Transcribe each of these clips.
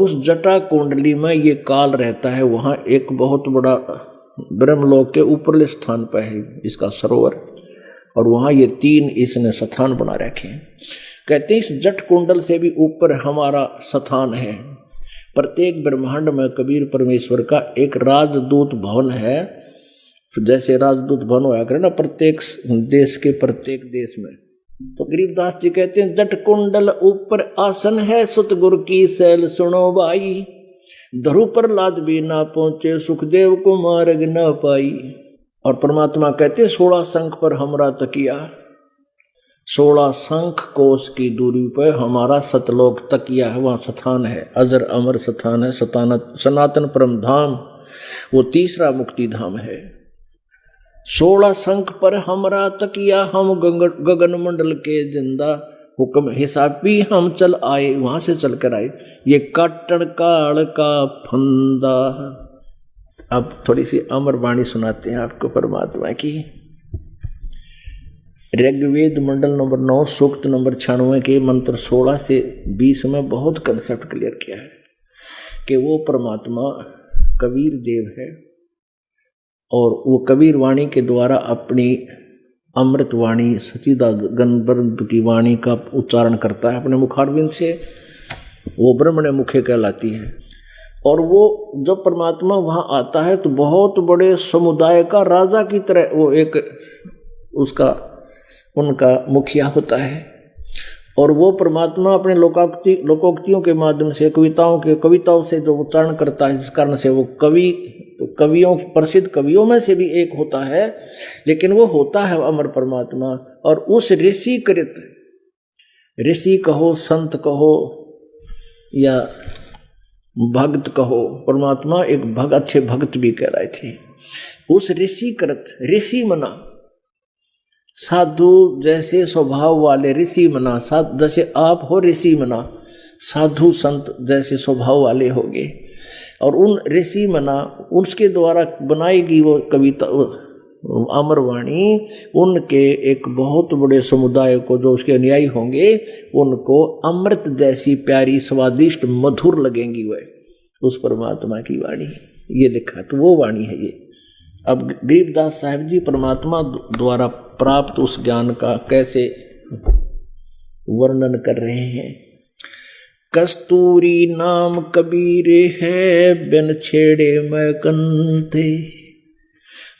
उस जटा कुंडली में ये काल रहता है, वहां एक बहुत बड़ा ब्रह्मलोक के ऊपरले स्थान पर है इसका सरोवर, और वहां ये 3 इसने स्थान बना रखे हैं। कहते हैं इस जट कुंडल से भी ऊपर हमारा स्थान है। प्रत्येक ब्रह्मांड में कबीर परमेश्वर का एक राजदूत भवन है, जैसे राजदूत भवन होया करे ना प्रत्येक देश के प्रत्येक देश में। तो गरीबदास जी कहते हैं जट कुंडल ऊपर आसन है, सतगुरु की सैल सुनो भाई, धरु पर लाद भी ना पहुंचे, सुखदेव को मार्ग ना पाई। और परमात्मा कहते हैं 16 शंख पर हमरा तकिया, 16 शंख कोस की दूरी पर हमारा सतलोक तकिया है, वहां स्थान है, अजर अमर स्थान है, सनातन परम धाम, वो तीसरा मुक्ति धाम है। 16 शंख पर हमरा तकिया, हम गगन मंडल के जिंदा, हुक्म हिसाबी हम चल आए, वहां से चल कर आए, ये काटन काल का फंदा। अब थोड़ी सी अमर वाणी सुनाते हैं आपको परमात्मा की। ऋग्वेद मंडल नंबर 9 सूक्त नंबर 96 के मंत्र 16 से 20 में बहुत कंसेप्ट क्लियर किया है कि वो परमात्मा कबीर देव है, और वो कबीर वाणी के द्वारा अपनी अमृत वाणी सच्चिदानंद की वाणी का उच्चारण करता है अपने मुखारविंद से, वो ब्रह्मण्य मुखे कहलाती है। और वो जब परमात्मा वहां आता है तो बहुत बड़े समुदाय का राजा की तरह वो एक उसका उनका मुखिया होता है, और वो परमात्मा अपने लोकोक्तियों के माध्यम से कविताओं से जो उच्चारण करता है, जिस कारण से वो कवियों प्रसिद्ध कवियों में से भी एक होता है, लेकिन वो होता है अमर परमात्मा। और उस ऋषि कहो, संत कहो या भक्त कहो, परमात्मा एक अच्छे भक्त भी कह रहे थे। उस ऋषि मना साधु जैसे स्वभाव वाले ऋषि मना, जैसे आप हो ऋषि मना, साधु संत जैसे स्वभाव वाले होगे, और उन ऋषि मना उसके द्वारा बनाएगी वो कविता अमरवाणी, उनके एक बहुत बड़े समुदाय को जो उसके अनुयायी होंगे उनको अमृत जैसी प्यारी स्वादिष्ट मधुर लगेंगी वह उस परमात्मा की वाणी। ये लिखा तो वो वाणी है ये। अब गरीबदास साहब जी परमात्मा द्वारा प्राप्त उस ज्ञान का कैसे वर्णन कर रहे हैं। कस्तूरी नाम कबीर है, बिन छेड़े मैं कंते,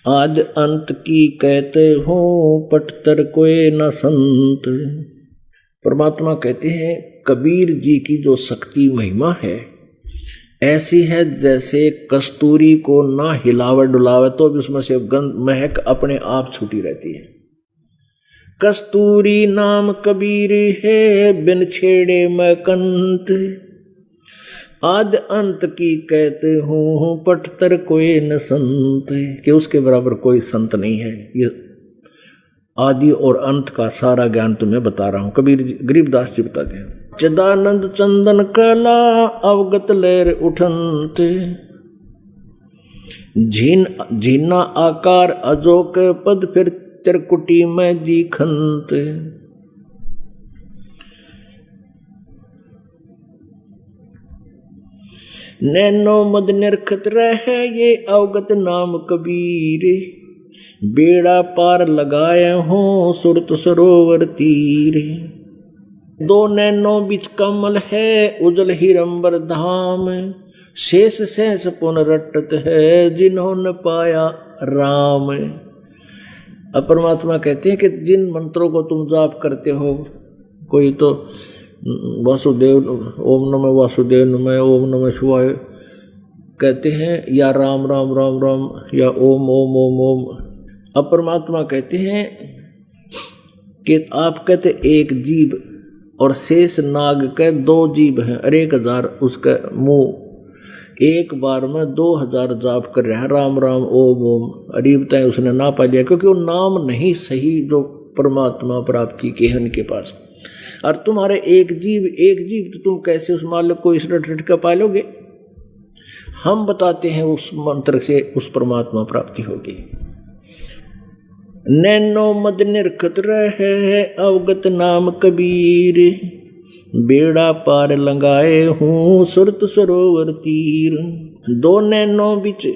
आज अंत की कहते हो, पटतर कोई न संत। परमात्मा कहते हैं कबीर जी की जो शक्ति महिमा है ऐसी है जैसे कस्तूरी को ना हिलावे डुलावे तो भी उसमें से गंध महक अपने आप छूटी रहती है। कस्तूरी नाम कबीर है, बिन छेड़े मैं कंत, आज अंत की कहते हूँ, पटतर कोई न संत, कि उसके बराबर कोई संत नहीं है। ये आदि और अंत का सारा ज्ञान तुम्हें बता रहा हूँ। गरीबदास जी बताते हैं, चिदानंद चंदन कला अवगत लहर उठनते, झीना आकार अजोक पद, फिर त्रिकुटी में जी खंत। नैनो मद निरखत रहे ये अवगत नाम कबीर, बेड़ा पार लगाए हो सुरत सरोवर तीर। दो नैनो बीच कमल है उजल हिरंबर धाम, शेष शेष पुन रटत है जिन्होंने पाया राम। अब परमात्मा कहते हैं कि जिन मंत्रों को तुम जाप करते हो, कोई तो वासुदेव ओम नमः वासुदेव नमः ओम नमः शिवाय कहते हैं, या राम राम राम राम, या ओम ओम ओम ओम। अब परमात्मा कहते हैं कि आप कहते एक जीव और शेष नाग के 2 जीव हैं, और 1000 उसका मुंह, एक बार में 2000 जाप कर रहा है राम राम ओम ओम। अरीबताएं उसने ना पा लिया क्योंकि वो नाम नहीं सही जो परमात्मा प्राप्ति के है उनके पास। और तुम्हारे एक जीव तो तुम कैसे उस मालिक को इस रट का पालोगे। हम बताते हैं उस मंत्र से उस परमात्मा प्राप्ति होगी। नैनो मद निरखत रहे अवगत नाम कबीर, बेड़ा पार लंगाए हूँ सुरत सरोवर तीर। दो नैनों बिच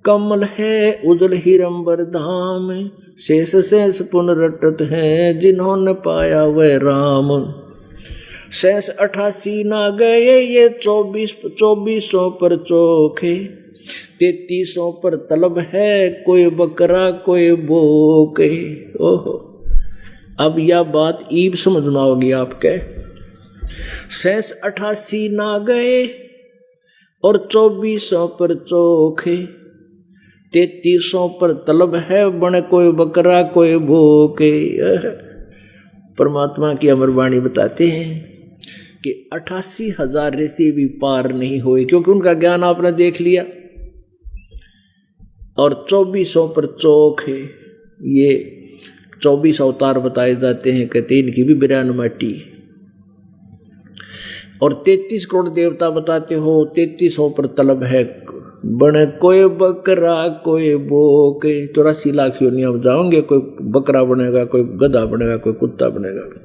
कमल है उदल हिरंबर धाम। शेष शेष पुन रटत हैं जिन्होंने पाया वह राम। शेष 88 ना गए ये 2400 पर चोखे। 3300 पर तलब है कोई बकरा कोई बोके। ओहो, अब यह बात ईब समझना होगी आपके। शेष 88 ना गए और 2400 पर चोखे। 3300 पर तलब है बने कोई बकरा कोई भूखे। परमात्मा की अमर वाणी बताते हैं कि 88,000 ऋषि भी पार नहीं हुए, क्योंकि उनका ज्ञान आपने देख लिया। और 2400 पर चौक है, ये 24 अवतार बताए जाते हैं, कहते इनकी भी बिरान माटी। और 33 करोड़ देवता बताते हो, 3300 पर तलब है बने कोई बकरा कोई बोके। 84 लाख योनियां जाओगे, कोई बकरा बनेगा कोई गधा बनेगा कोई कुत्ता बनेगा।